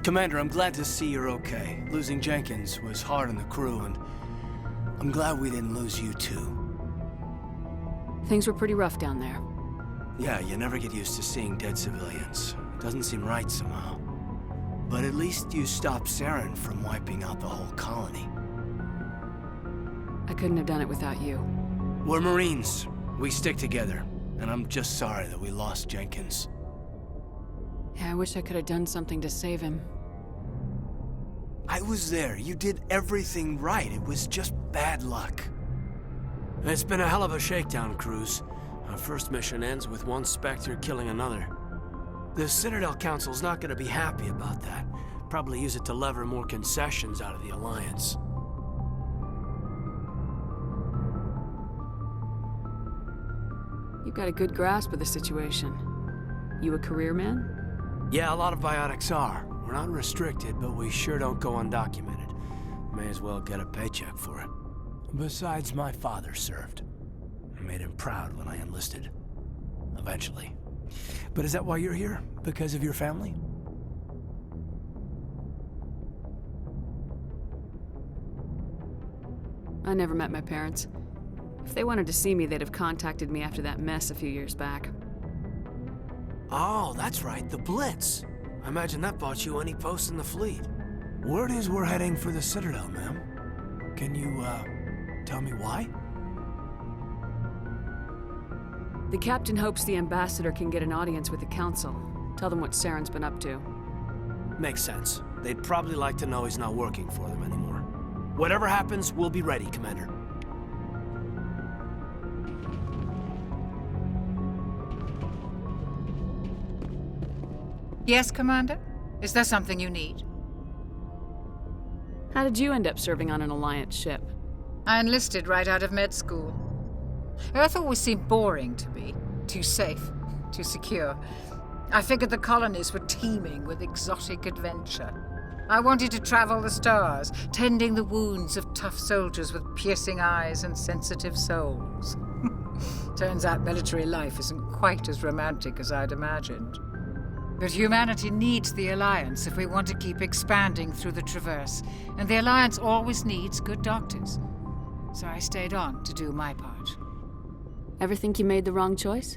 Commander, I'm glad to see you're okay. Losing Jenkins was hard on the crew, and I'm glad we didn't lose you too. Things were pretty rough down there. Yeah, you never get used to seeing dead civilians. Doesn't seem right somehow. But at least you stopped Saren from wiping out the whole colony. I couldn't have done it without you. We're Marines. We stick together. And I'm just sorry that we lost Jenkins. Yeah, I wish I could have done something to save him. I was there. You did everything right. It was just bad luck. It's been a hell of a shakedown, Cruz. Our first mission ends with one Spectre killing another. The Citadel Council's not gonna be happy about that. Probably use it to lever more concessions out of the Alliance. You've got a good grasp of the situation. You a career man? Yeah, a lot of biotics are. We're not restricted, but we sure don't go undocumented. May as well get a paycheck for it. Besides, my father served. I made him proud when I enlisted. Eventually. But is that why you're here? Because of your family? I never met my parents. If they wanted to see me, they'd have contacted me after that mess a few years back. Oh, that's right, the Blitz. I imagine that bought you any post in the fleet. Word is we're heading for the Citadel, ma'am. Can you, tell me why? The captain hopes the ambassador can get an audience with the council. Tell them what Saren's been up to. Makes sense. They'd probably like to know he's not working for them anymore. Whatever happens, we'll be ready, Commander. Yes, Commander? Is there something you need? How did you end up serving on an Alliance ship? I enlisted right out of med school. Earth always seemed boring to me. Too safe, too secure. I figured the colonies were teeming with exotic adventure. I wanted to travel the stars, tending the wounds of tough soldiers with piercing eyes and sensitive souls. Turns out military life isn't quite as romantic as I'd imagined. But humanity needs the Alliance if we want to keep expanding through the Traverse, and the Alliance always needs good doctors. So I stayed on to do my part. Ever think you made the wrong choice?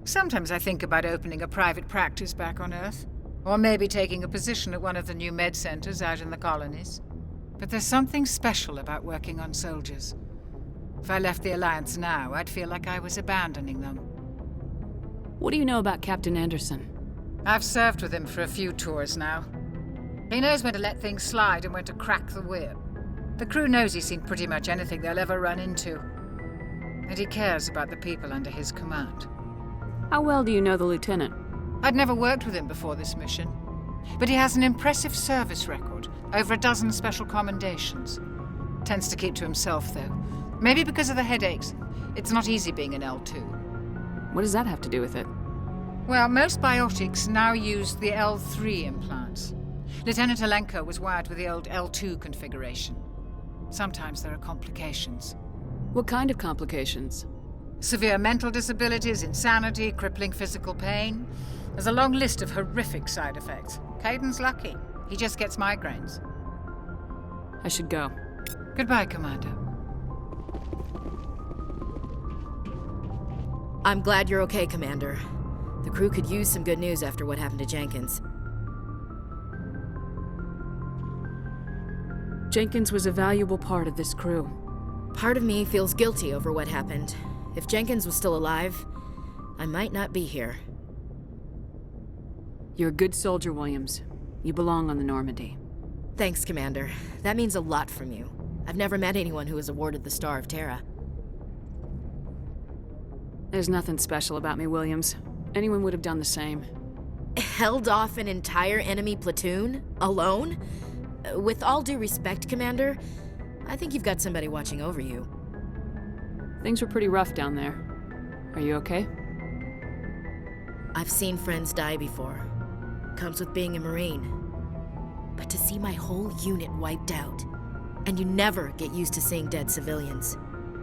Sometimes I think about opening a private practice back on Earth, or maybe taking a position at one of the new med centers out in the colonies. But there's something special about working on soldiers. If I left the Alliance now, I'd feel like I was abandoning them. What do you know about Captain Anderson? I've served with him for a few tours now. He knows when to let things slide and when to crack the whip. The crew knows he's seen pretty much anything they'll ever run into. And he cares about the people under his command. How well do you know the lieutenant? I'd never worked with him before this mission. But he has an impressive service record, over a dozen special commendations. Tends to keep to himself, though. Maybe because of the headaches. It's not easy being an L2. What does that have to do with it? Well, most biotics now use the L3 implants. Lieutenant Alenko was wired with the old L2 configuration. Sometimes there are complications. What kind of complications? Severe mental disabilities, insanity, crippling physical pain. There's a long list of horrific side effects. Caden's lucky. He just gets migraines. I should go. Goodbye, Commander. I'm glad you're okay, Commander. The crew could use some good news after what happened to Jenkins. Jenkins was a valuable part of this crew. Part of me feels guilty over what happened. If Jenkins was still alive, I might not be here. You're a good soldier, Williams. You belong on the Normandy. Thanks, Commander. That means a lot from you. I've never met anyone who was awarded the Star of Terra. There's nothing special about me, Williams. Anyone would have done the same. Held off an entire enemy platoon? Alone? With all due respect, Commander, I think you've got somebody watching over you. Things were pretty rough down there. Are you okay? I've seen friends die before. Comes with being a Marine. But to see my whole unit wiped out, and you never get used to seeing dead civilians.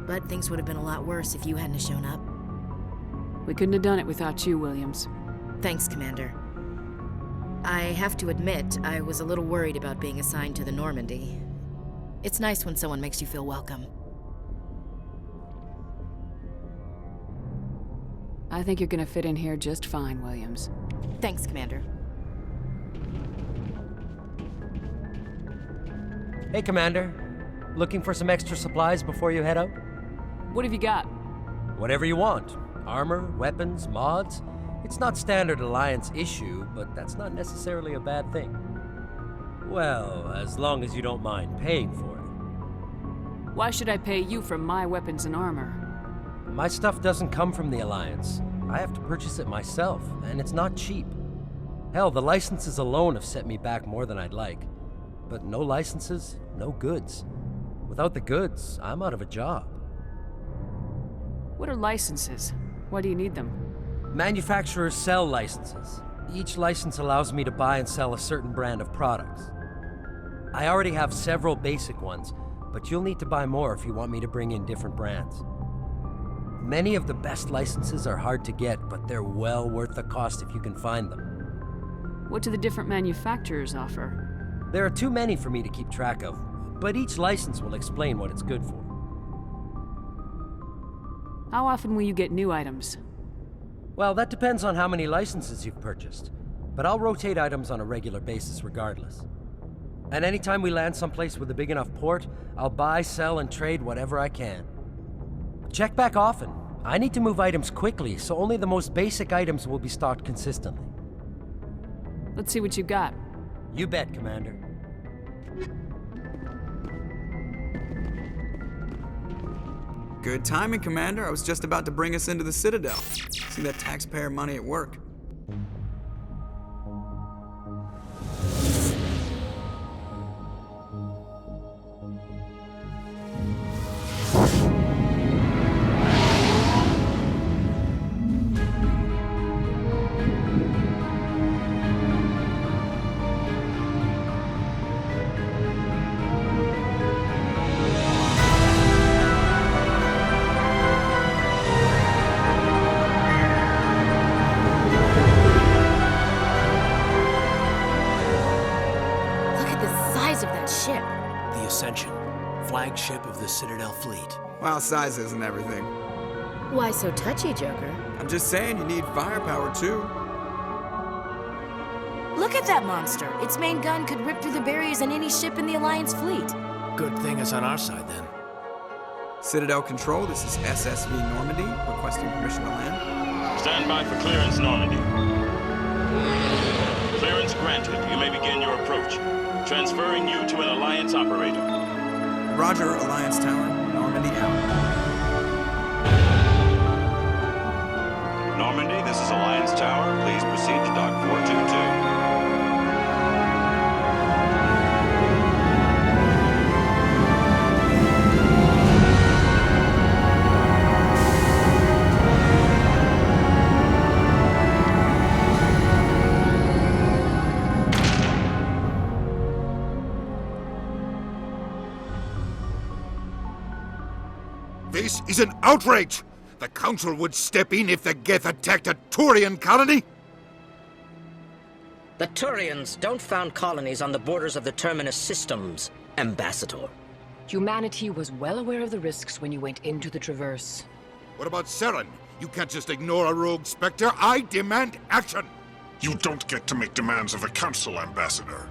But things would have been a lot worse if you hadn't shown up. We couldn't have done it without you, Williams. Thanks, Commander. I have to admit, I was a little worried about being assigned to the Normandy. It's nice when someone makes you feel welcome. I think you're gonna fit in here just fine, Williams. Thanks, Commander. Hey, Commander. Looking for some extra supplies before you head out? What have you got? Whatever you want. Armor, weapons, mods. It's not standard Alliance issue, but that's not necessarily a bad thing. Well, as long as you don't mind paying for it. Why should I pay you for my weapons and armor? My stuff doesn't come from the Alliance. I have to purchase it myself, and it's not cheap. Hell, the licenses alone have set me back more than I'd like. But no licenses, no goods. Without the goods, I'm out of a job. What are licenses? Why do you need them? Manufacturers sell licenses. Each license allows me to buy and sell a certain brand of products. I already have several basic ones, but you'll need to buy more if you want me to bring in different brands. Many of the best licenses are hard to get, but they're well worth the cost if you can find them. What do the different manufacturers offer? There are too many for me to keep track of, but each license will explain what it's good for. How often will you get new items? Well, that depends on how many licenses you've purchased, but I'll rotate items on a regular basis regardless. And anytime we land someplace with a big enough port, I'll buy, sell, and trade whatever I can. Check back often. I need to move items quickly, so only the most basic items will be stocked consistently. Let's see what you got. You bet, Commander. Good timing, Commander. I was just about to bring us into the Citadel. See that taxpayer money at work. Flagship of the Citadel fleet. Well, size isn't everything. Why so touchy, Joker? I'm just saying you need firepower too. Look at that monster. Its main gun could rip through the barriers in any ship in the Alliance fleet. Good thing it's on our side then. Citadel Control, this is SSV Normandy, requesting permission to land. Stand by for clearance, Normandy. Clearance granted. You may begin your approach. Transferring you to an Alliance operator. Roger, Alliance Tower, Normandy out. Normandy, this is Alliance Tower. Please proceed to Dock 422. This is an outrage! The Council would step in if the Geth attacked a Turian colony? The Turians don't found colonies on the borders of the Terminus systems, Ambassador. Humanity was well aware of the risks when you went into the Traverse. What about Saren? You can't just ignore a rogue Spectre. I demand action! You don't get to make demands of the Council, Ambassador.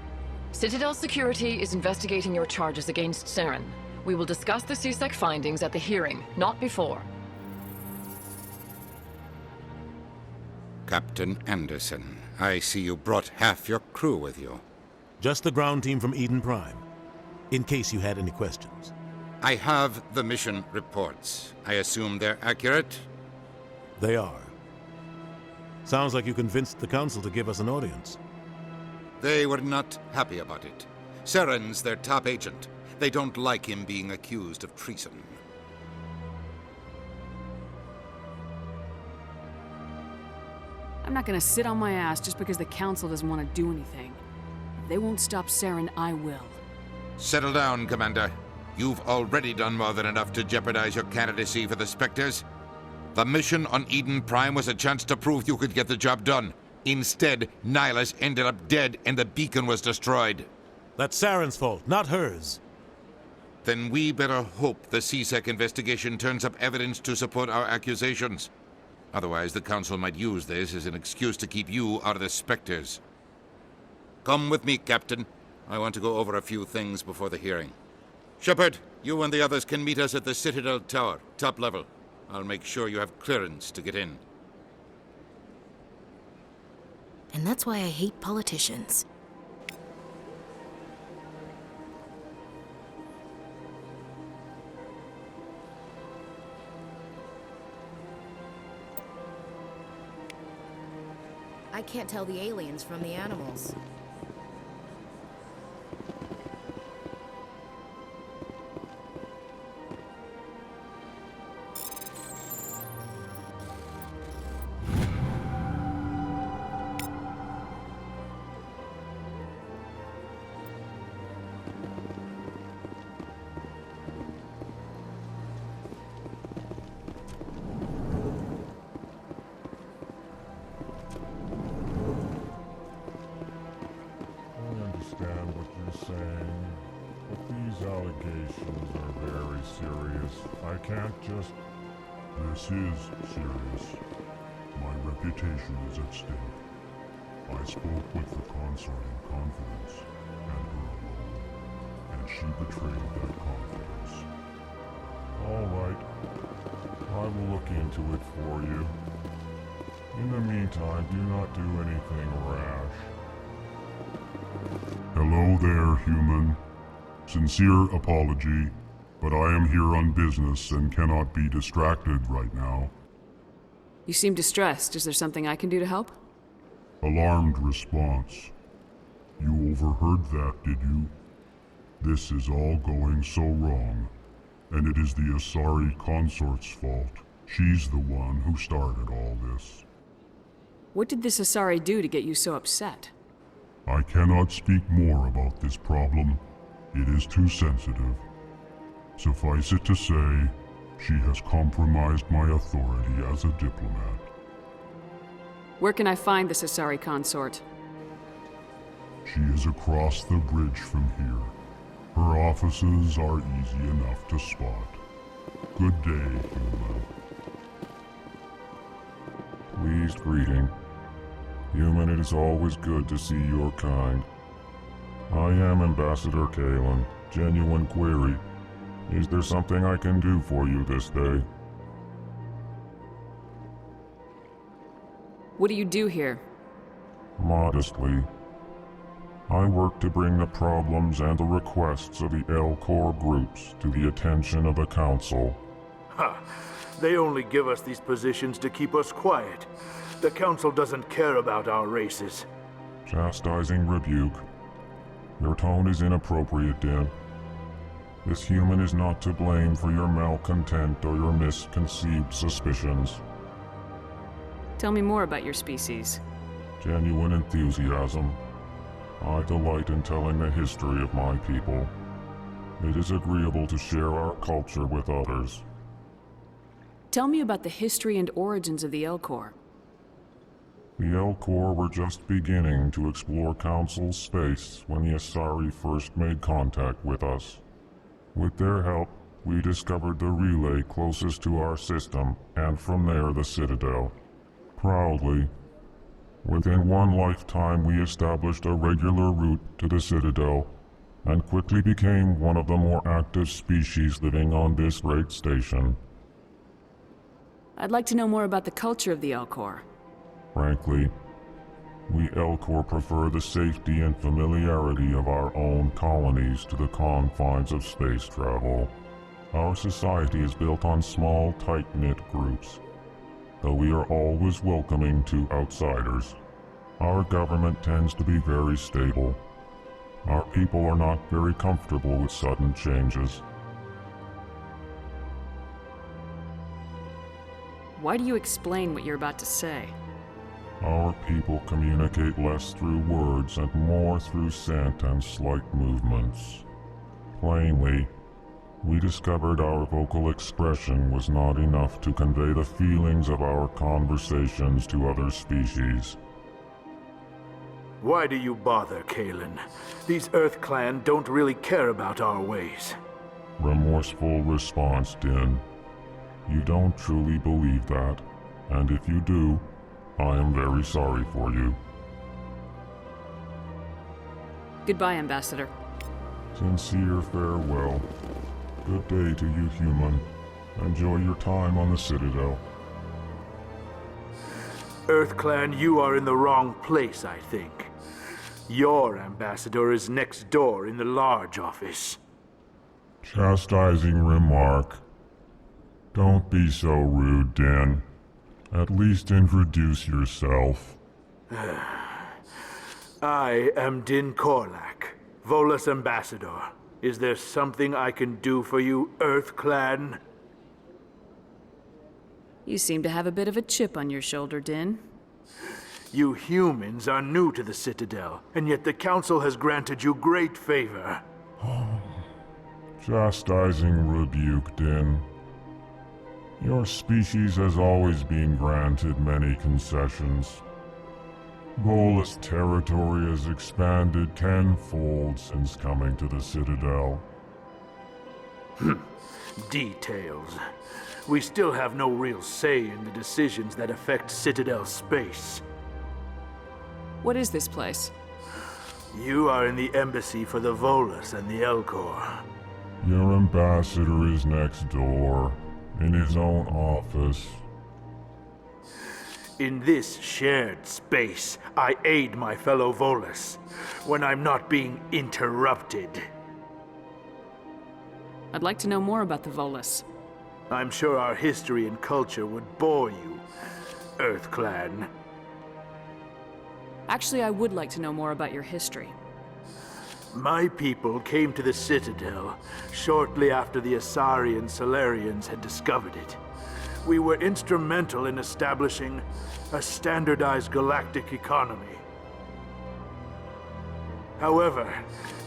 Citadel Security is investigating your charges against Saren. We will discuss the CSEC findings at the hearing, not before. Captain Anderson, I see you brought half your crew with you. Just the ground team from Eden Prime, in case you had any questions. I have the mission reports. I assume they're accurate? They are. Sounds like you convinced the Council to give us an audience. They were not happy about it. Saren's their top agent. They don't like him being accused of treason. I'm not gonna sit on my ass just because the Council doesn't want to do anything. If they won't stop Saren, I will. Settle down, Commander. You've already done more than enough to jeopardize your candidacy for the Spectres. The mission on Eden Prime was a chance to prove you could get the job done. Instead, Nihilus ended up dead and the beacon was destroyed. That's Saren's fault, not hers. Then we better hope the CSEC investigation turns up evidence to support our accusations. Otherwise, the Council might use this as an excuse to keep you out of the Spectres. Come with me, Captain. I want to go over a few things before the hearing. Shepard, you and the others can meet us at the Citadel Tower, top level. I'll make sure you have clearance to get in. And that's why I hate politicians. I can't tell the aliens from the animals. This is serious. My reputation is at stake. I spoke with the consort in confidence, and her alone, and she betrayed that confidence. All right. I will look into it for you. In the meantime, do not do anything rash. Hello there, human. Sincere apology. But I am here on business and cannot be distracted right now. You seem distressed. Is there something I can do to help? Alarmed response. You overheard that, did you? This is all going so wrong. And it is the Asari consort's fault. She's the one who started all this. What did this Asari do to get you so upset? I cannot speak more about this problem. It is too sensitive. Suffice it to say, she has compromised my authority as a diplomat. Where can I find this Asari consort? She is across the bridge from here. Her offices are easy enough to spot. Good day, human. Pleased greeting. Human, it is always good to see your kind. I am Ambassador Kalen. Genuine query. Is there something I can do for you this day? What do you do here? Modestly. I work to bring the problems and the requests of the Elcor groups to the attention of the Council. Ha! They only give us these positions to keep us quiet. The Council doesn't care about our races. Chastising rebuke. Your tone is inappropriate, Din. This human is not to blame for your malcontent or your misconceived suspicions. Tell me more about your species. Genuine enthusiasm. I delight in telling the history of my people. It is agreeable to share our culture with others. Tell me about the history and origins of the Elcor. The Elcor were just beginning to explore Council space when the Asari first made contact with us. With their help, we discovered the relay closest to our system, and from there the Citadel. Proudly, within one lifetime we established a regular route to the Citadel, and quickly became one of the more active species living on this great station. I'd like to know more about the culture of the Elcor. Frankly, we Elcor prefer the safety and familiarity of our own colonies to the confines of space travel. Our society is built on small, tight-knit groups, though we are always welcoming to outsiders. Our government tends to be very stable. Our people are not very comfortable with sudden changes. Why do you explain what you're about to say? Our people communicate less through words and more through scent and slight movements. Plainly, we discovered our vocal expression was not enough to convey the feelings of our conversations to other species. Why do you bother, Kalen? These Earth Clan don't really care about our ways. Remorseful response, Din. You don't truly believe that, and if you do, I am very sorry for you. Goodbye, Ambassador. Sincere farewell. Good day to you, human. Enjoy your time on the Citadel. Earth Clan, you are in the wrong place, I think. Your ambassador is next door in the large office. Chastising remark. Don't be so rude, Din. At least introduce yourself. I am Din Korlak, Volus ambassador. Is there something I can do for you, Earth Clan? You seem to have a bit of a chip on your shoulder, Din. You humans are new to the Citadel, and yet the Council has granted you great favor. Chastising rebuke, Din. Your species has always been granted many concessions. Volus territory has expanded tenfold since coming to the Citadel. Details. We still have no real say in the decisions that affect Citadel space. What is this place? You are in the embassy for the Volus and the Elcor. Your ambassador is next door, in his own office. In this shared space, I aid my fellow Volus when I'm not being interrupted. I'd like to know more about the Volus. I'm sure our history and culture would bore you, Earth Clan. Actually, I would like to know more about your history. My people came to the Citadel shortly after the Asari and Solarians had discovered it. We were instrumental in establishing a standardized galactic economy. However,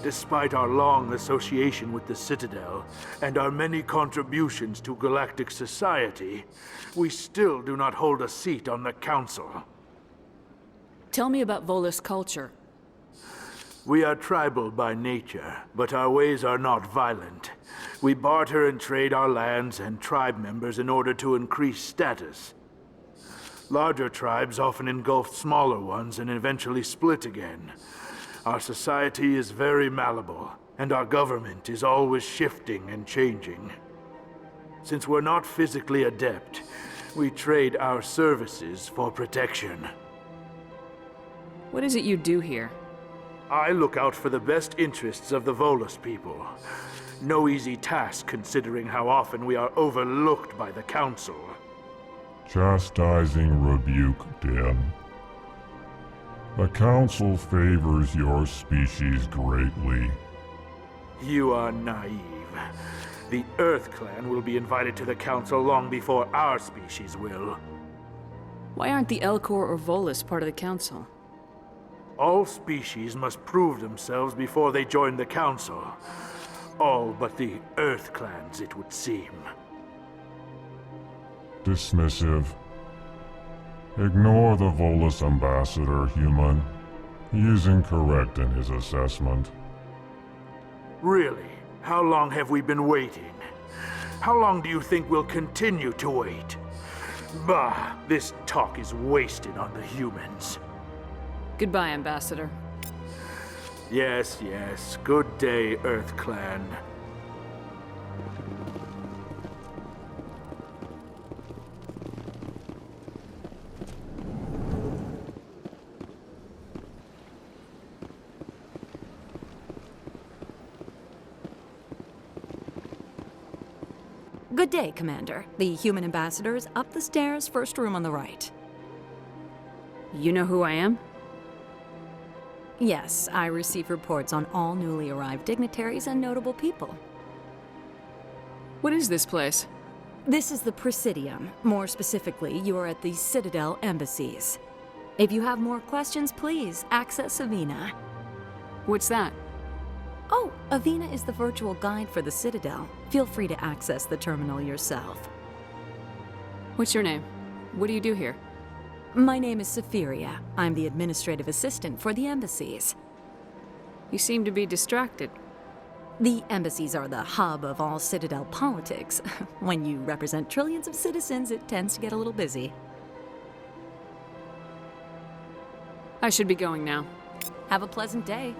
despite our long association with the Citadel and our many contributions to galactic society, we still do not hold a seat on the Council. Tell me about Volus culture. We are tribal by nature, but our ways are not violent. We barter and trade our lands and tribe members in order to increase status. Larger tribes often engulf smaller ones and eventually split again. Our society is very malleable, and our government is always shifting and changing. Since we're not physically adept, we trade our services for protection. What is it you do here? I look out for the best interests of the Volus people. No easy task considering how often we are overlooked by the Council. Chastising rebuke, Din. The Council favors your species greatly. You are naive. The Earth Clan will be invited to the Council long before our species will. Why aren't the Elcor or Volus part of the Council? All species must prove themselves before they join the Council. All but the Earth Clans, it would seem. Dismissive. Ignore the Volus ambassador, human. He is incorrect in his assessment. Really? How long have we been waiting? How long do you think we'll continue to wait? Bah, this talk is wasted on the humans. Goodbye, Ambassador. Yes, yes. Good day, Earth Clan. Good day, Commander. The human ambassador is up the stairs, first room on the right. You know who I am? Yes, I receive reports on all newly arrived dignitaries and notable people. What is this place? This is the Presidium. More specifically, you are at the Citadel embassies. If you have more questions, please access Avina. What's that? Oh, Avina is the virtual guide for the Citadel. Feel free to access the terminal yourself. What's your name? What do you do here? My name is Safiria. I'm the administrative assistant for the embassies. You seem to be distracted. The embassies are the hub of all Citadel politics. When you represent trillions of citizens, it tends to get a little busy. I should be going now. Have a pleasant day.